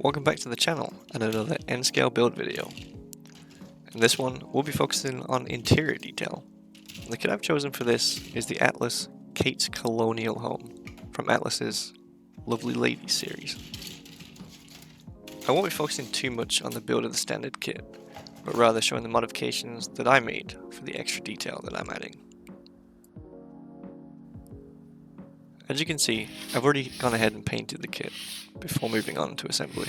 Welcome back to the channel and another N-scale build video. In this one, we'll be focusing on interior detail. The kit I've chosen for this is the Atlas Kates Colonial Home from Atlas's Lovely Ladies series. I won't be focusing too much on the build of the standard kit, but rather showing the modifications that I made for the extra detail that I'm adding. As you can see, I've already gone ahead and painted the kit before moving on to assembly.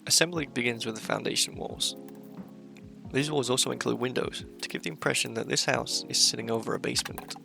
Assembly begins with the foundation walls. These walls also include windows to give the impression that this house is sitting over a basement.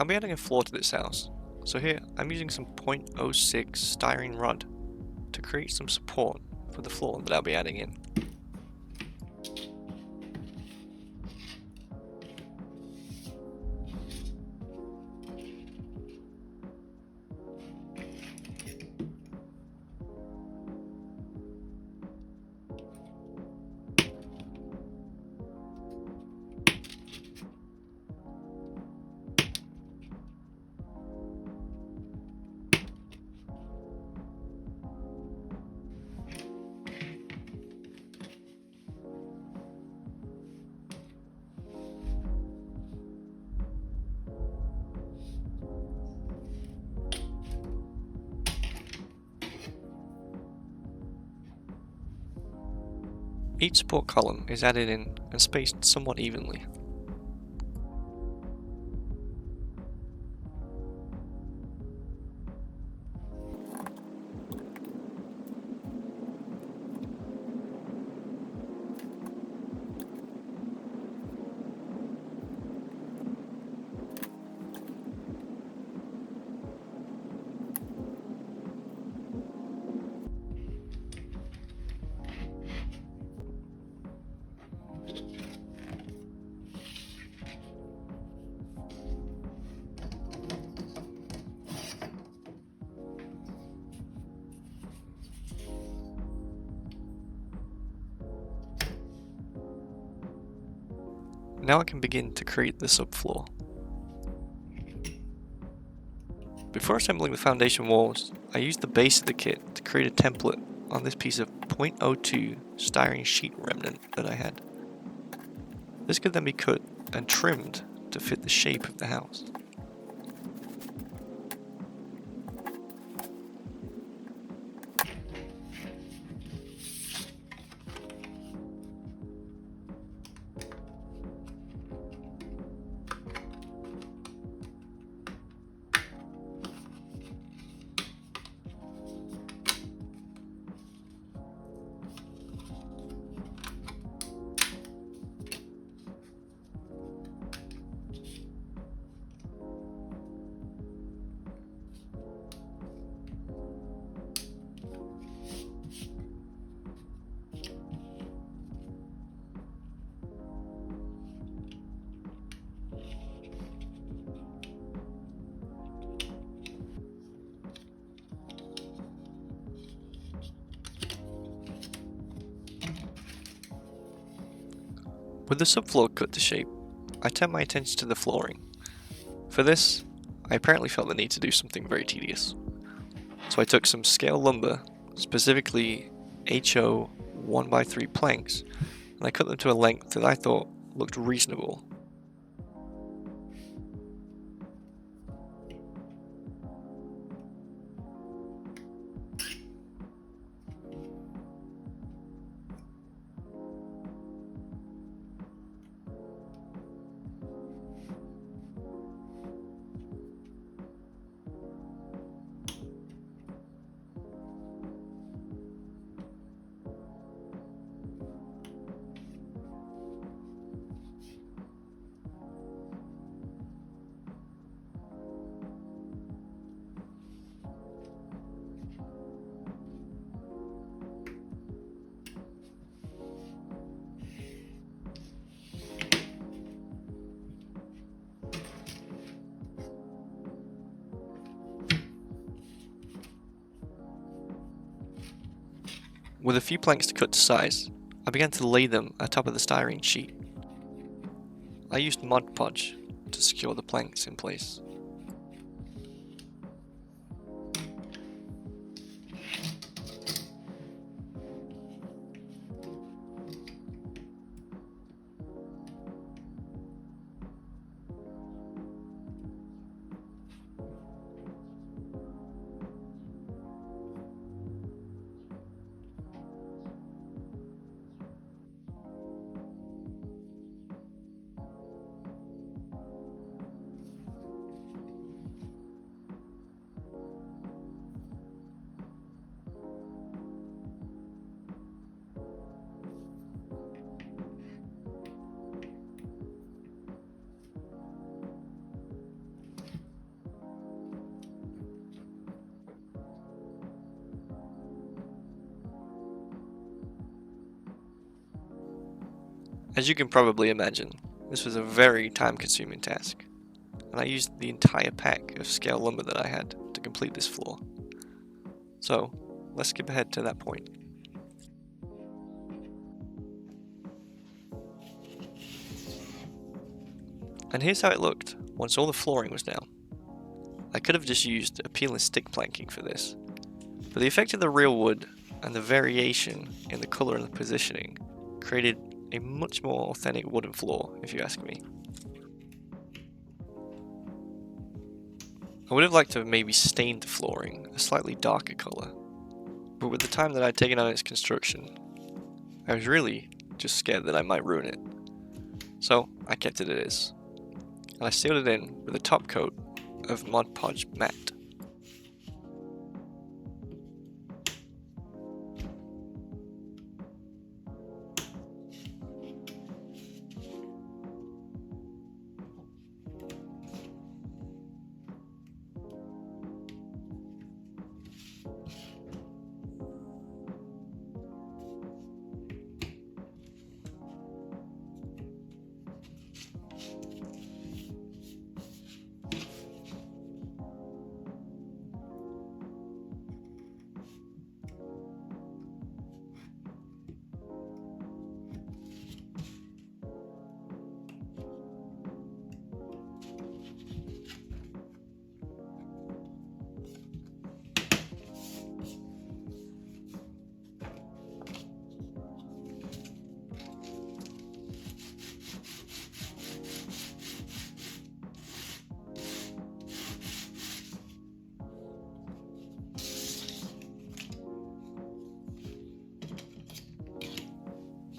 I'll be adding a floor to this house, so here I'm using some 0.06 styrene rod to create some support for the floor that I'll be adding in. Each support column is added in and spaced somewhat evenly. Now I can begin to create the subfloor. Before assembling the foundation walls, I used the base of the kit to create a template on this piece of 0.02 styrene sheet remnant that I had. This could then be cut and trimmed to fit the shape of the house. With the subfloor cut to shape, I turned my attention to the flooring. For this, I apparently felt the need to do something very tedious. So I took some scale lumber, specifically HO 1x3 planks, and I cut them to a length that I thought looked reasonable. With a few planks to cut to size, I began to lay them atop of the styrene sheet. I used Mod Podge to secure the planks in place. As you can probably imagine, this was a very time-consuming task, and I used the entire pack of scale lumber that I had to complete this floor. So, let's skip ahead to that point. And here's how it looked once all the flooring was down. I could have just used a peel and stick planking for this, but the effect of the real wood and the variation in the colour and the positioning created a much more authentic wooden floor, if you ask me. I would have liked to have maybe stained the flooring a slightly darker colour, but with the time that I'd taken on its construction, I was really just scared that I might ruin it. So I kept it as is, and I sealed it in with a top coat of Mod Podge matte.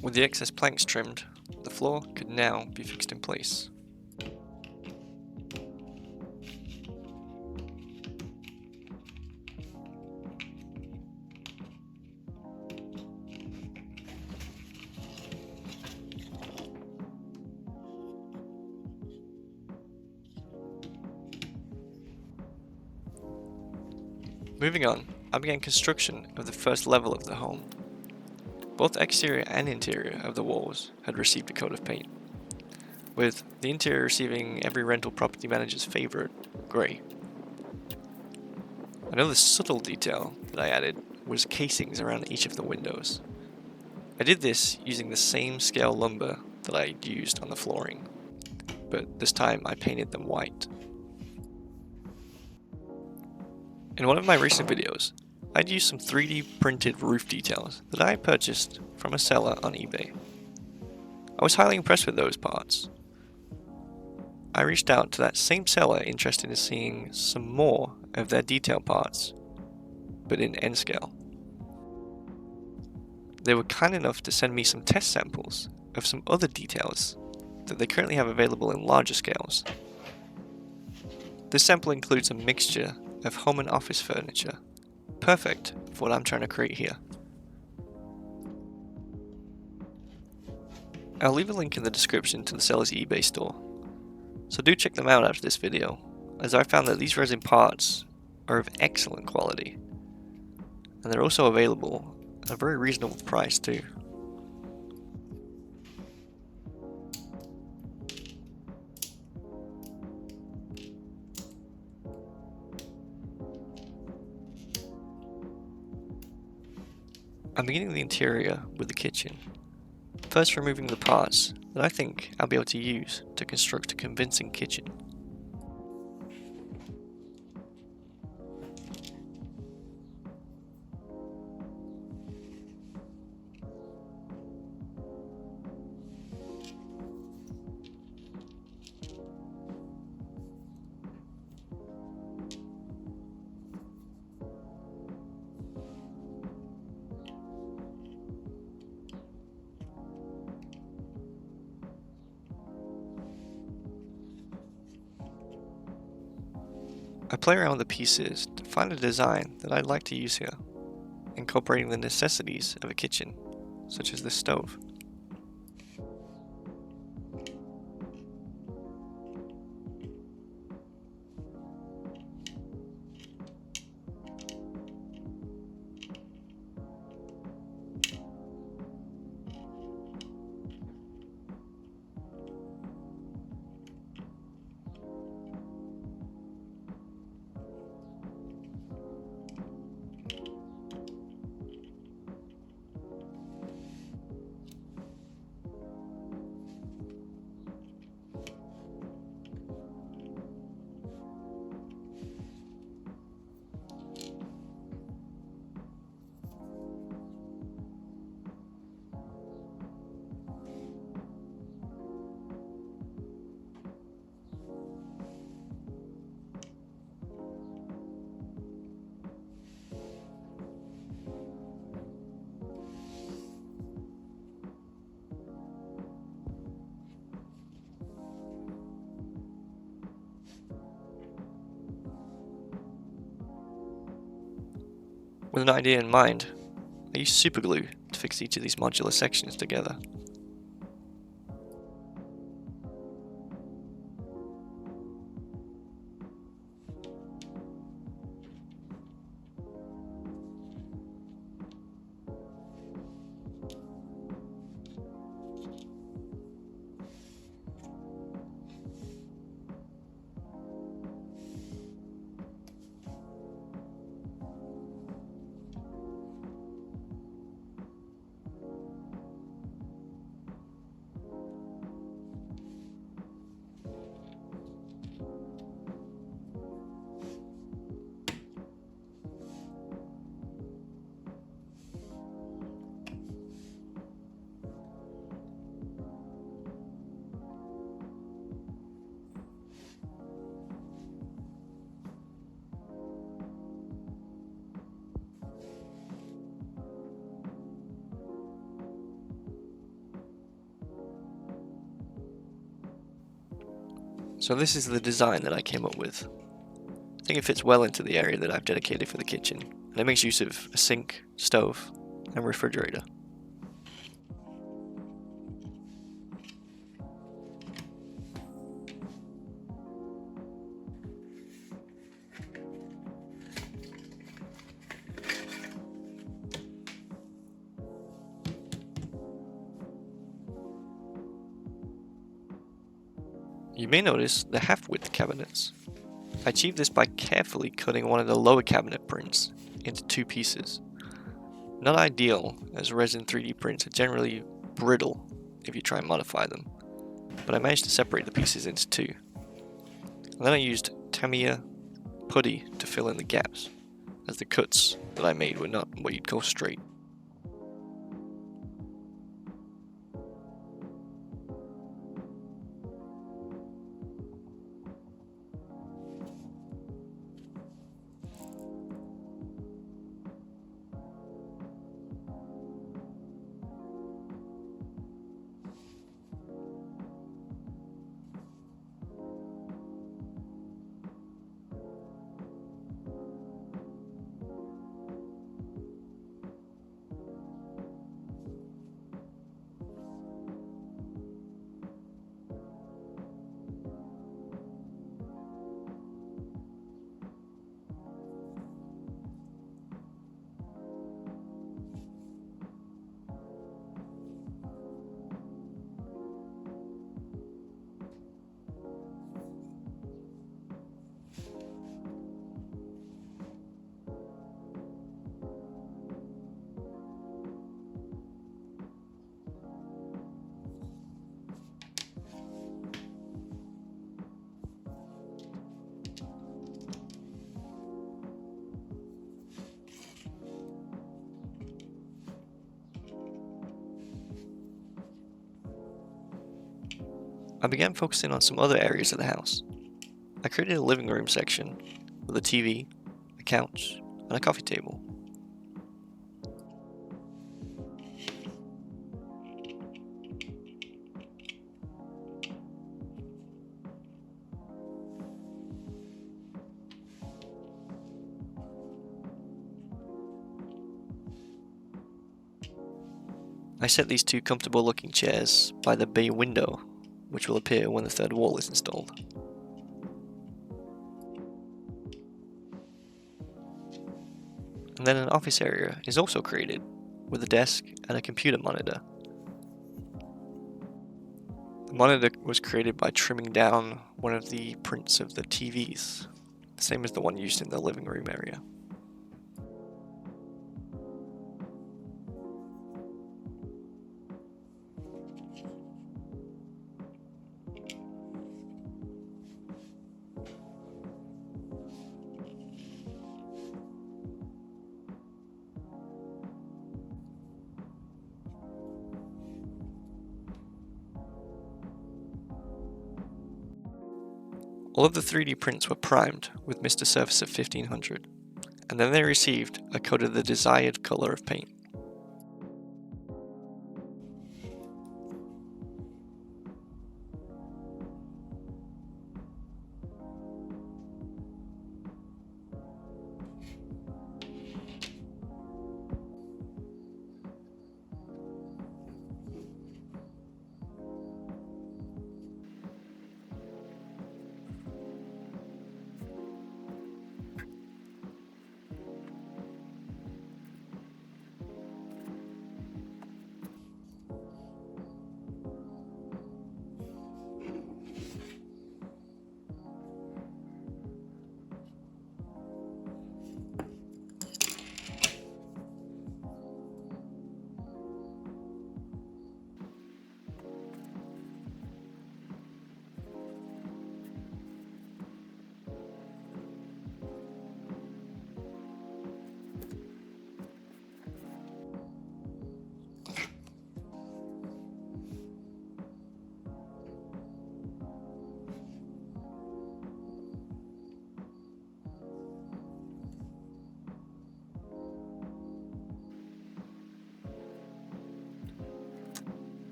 With the excess planks trimmed, the floor could now be fixed in place. Moving on, I began construction of the first level of the home. Both exterior and interior of the walls had received a coat of paint, with the interior receiving every rental property manager's favourite, grey. Another subtle detail that I added was casings around each of the windows. I did this using the same scale lumber that I used on the flooring, but this time I painted them white. In one of my recent videos, I'd used some 3D printed roof details that I purchased from a seller on eBay. I was highly impressed with those parts. I reached out to that same seller interested in seeing some more of their detail parts, but in N scale. They were kind enough to send me some test samples of some other details that they currently have available in larger scales. This sample includes a mixture of home and office furniture, perfect for what I'm trying to create here. I'll leave a link in the description to the seller's eBay store, so do check them out after this video, as I found that these resin parts are of excellent quality, and they're also available at a very reasonable price too. I'm beginning the interior with the kitchen, first removing the parts that I think I'll be able to use to construct a convincing kitchen. I play around with the pieces to find a design that I'd like to use here, incorporating the necessities of a kitchen, such as this stove. With an idea in mind, I use super glue to fix each of these modular sections together. So this is the design that I came up with. I think it fits well into the area that I've dedicated for the kitchen, and it makes use of a sink, stove, and refrigerator. You may notice the half-width cabinets. I achieved this by carefully cutting one of the lower cabinet prints into two pieces. Not ideal, as resin 3D prints are generally brittle if you try and modify them, but I managed to separate the pieces into two. And then I used Tamiya putty to fill in the gaps, as the cuts that I made were not what you'd call straight. I began focusing on some other areas of the house. I created a living room section with a TV, a couch, and a coffee table. I set these two comfortable looking chairs by the bay window, which will appear when the third wall is installed. And then an office area is also created, with a desk and a computer monitor. The monitor was created by trimming down one of the prints of the TVs, the same as the one used in the living room area. All of the 3D prints were primed with Mr. Surface of 1500, and then they received a coat of the desired color of paint.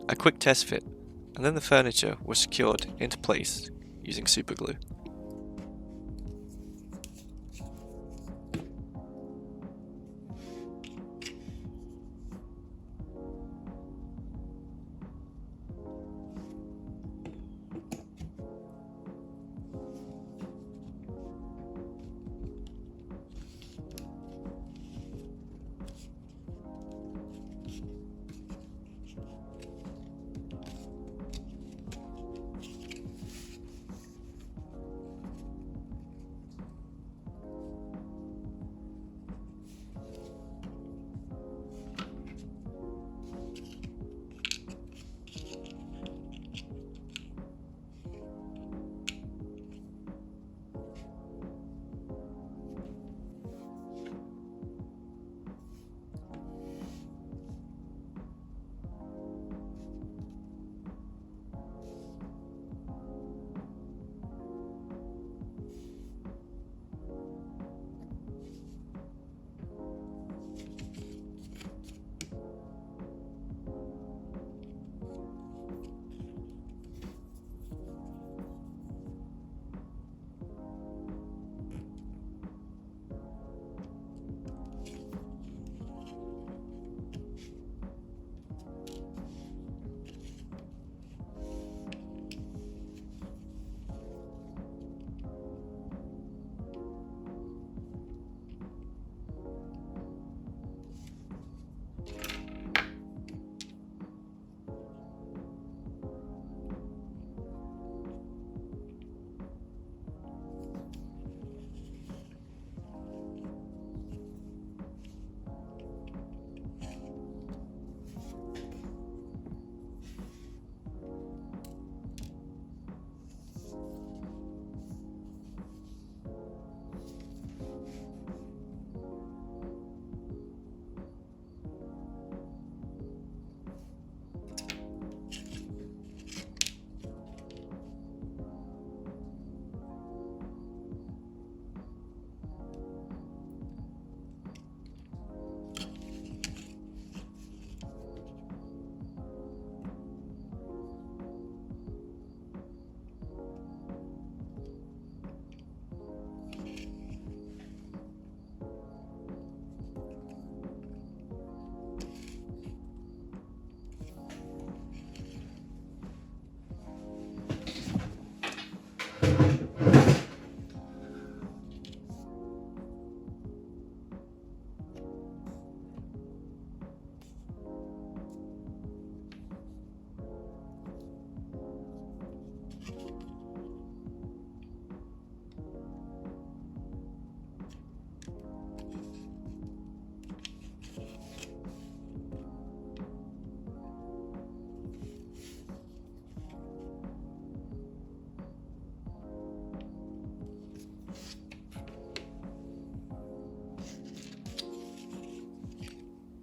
A quick test fit, and then the furniture was secured into place using super glue.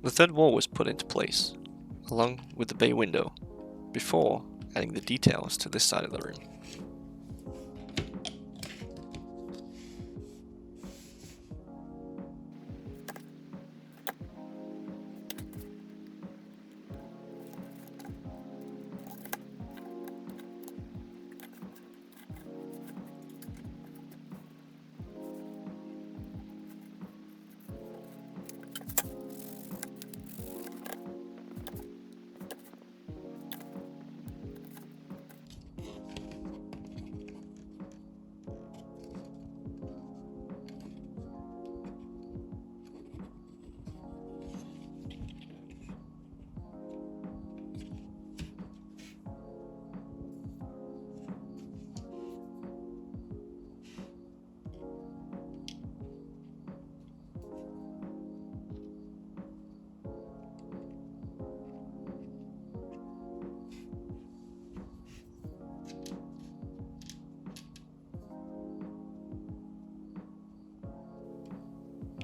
The third wall was put into place, along with the bay window, before adding the details to this side of the room.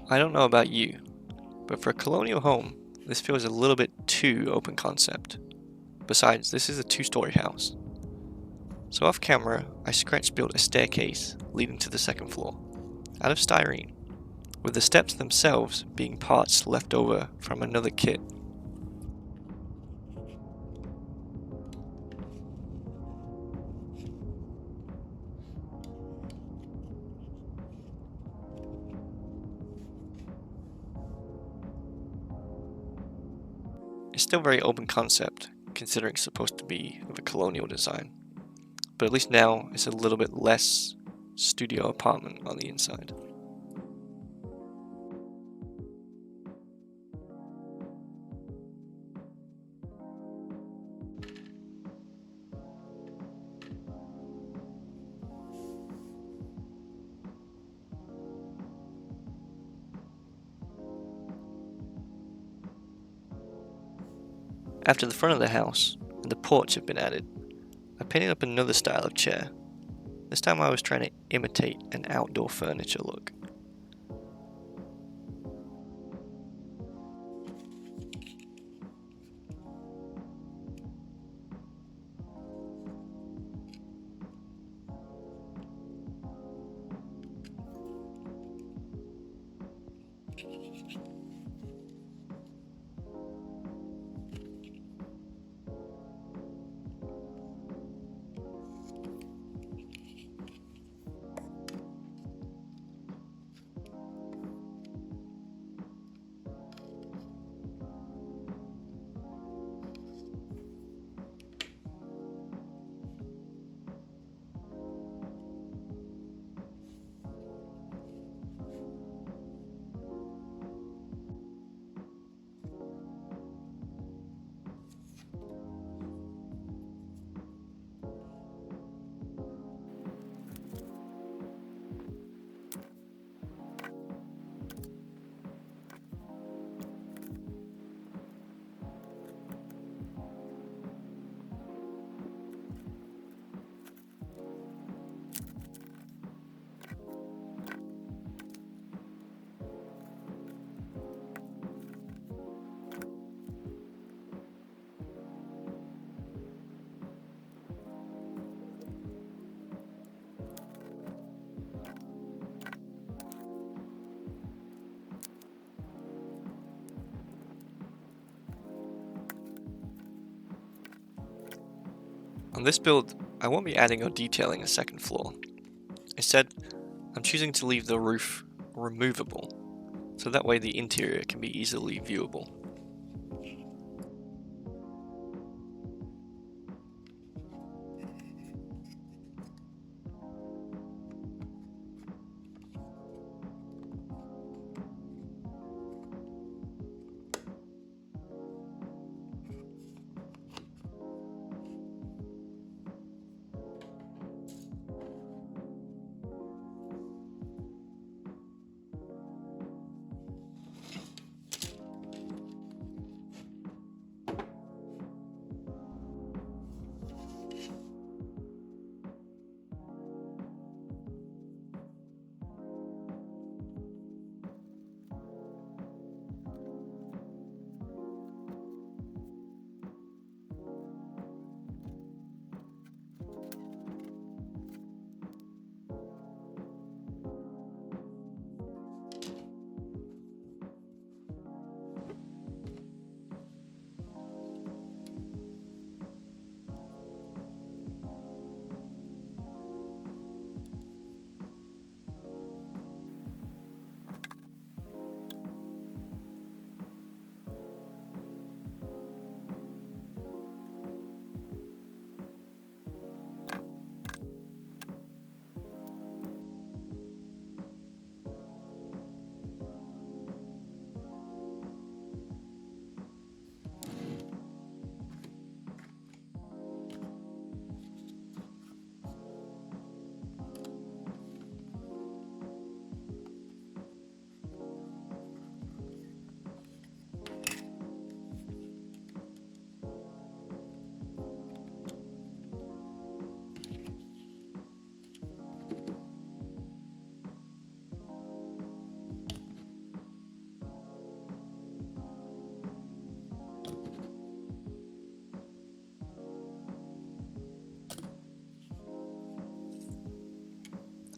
I don't know about you, but for a colonial home, this feels a little bit too open concept. Besides, this is a 2-story house. So off camera, I scratch built a staircase leading to the second floor, out of styrene, with the steps themselves being parts left over from another kit. still very open concept, considering it's supposed to be of a colonial design. But at least now it's a little bit less studio apartment on the inside. After the front of the house and the porch have been added, I painted up another style of chair. This time I was trying to imitate an outdoor furniture look. On this build, I won't be adding or detailing a second floor. Instead, I'm choosing to leave the roof removable, so that way the interior can be easily viewable.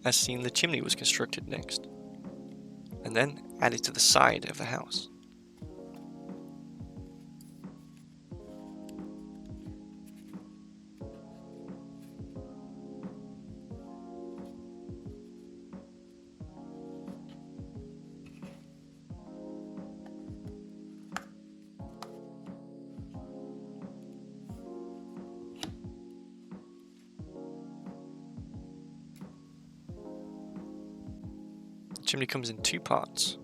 As seen, the chimney was constructed next, and then added to the side of the house. The chimney comes in two parts,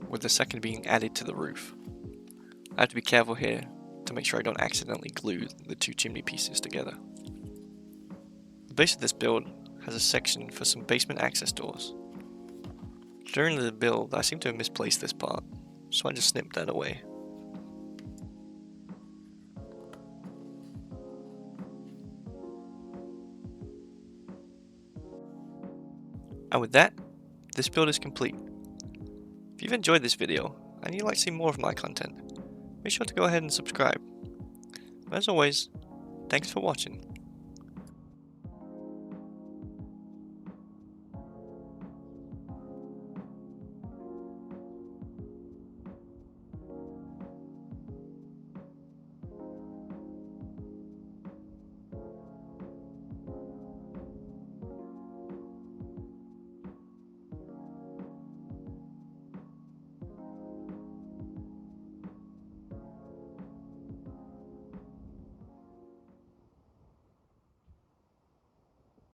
with the second being added to the roof. I have to be careful here to make sure I don't accidentally glue the two chimney pieces together. The base of this build has a section for some basement access doors. During the build, I seem to have misplaced this part, so I just snipped that away. And with that, this build is complete. If you've enjoyed this video and you'd like to see more of my content, make sure to go ahead and subscribe. And as always, thanks for watching.